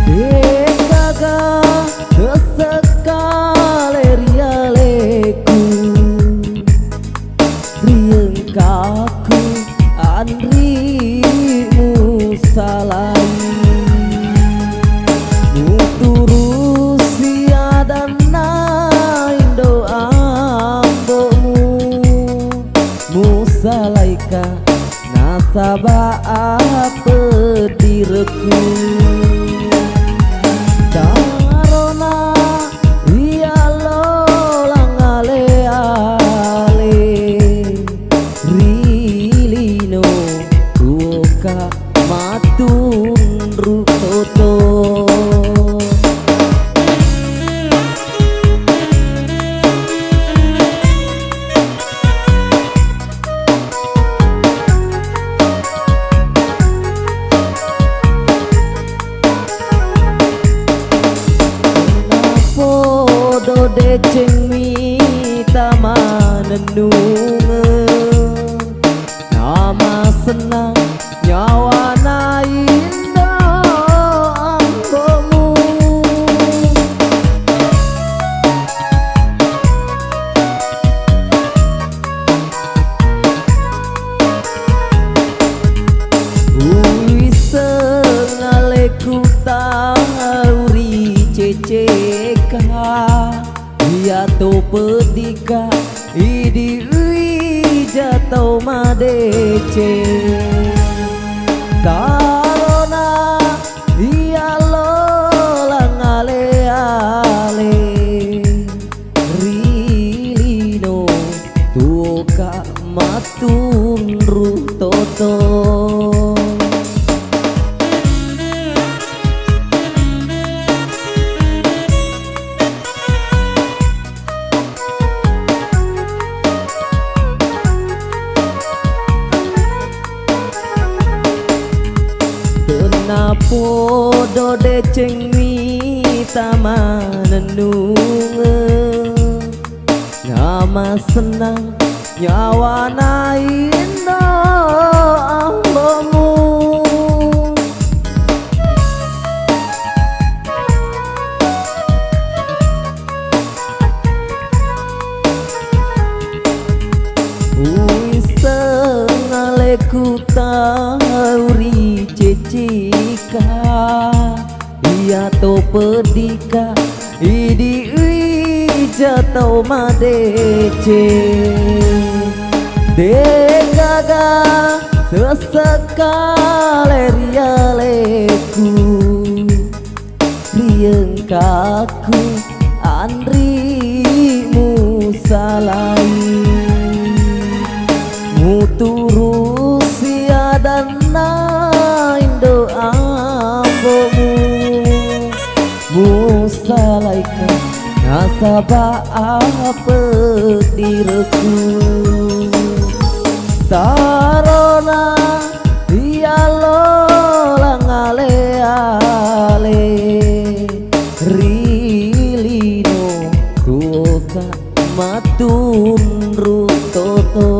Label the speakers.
Speaker 1: Dekaga sekale rialeku rieng kaku anrimu salai muturusi adana indo ambomu musalaika nasaba pedirku darona iya lolang ale ale rilino tuka matun rutoto deceng mita manenunge nama senang nyawa na indah angkomu wisengaleku tauri ceceka ia to pedika idi jatau madece karona ia lolang ale ale rilino tuka matun rutoto podo deceng mita manenunge ngama senang nyawa na indah ambomu wisengaleku tauri cecika ia to pedika idi jatau madece dekaga sesekale rialeku rieng kaku anrimu salai muturusi adana indo ambomu musalaika nasaba pedirku tarona iya lolang ale ale rilino tuka matun rutoto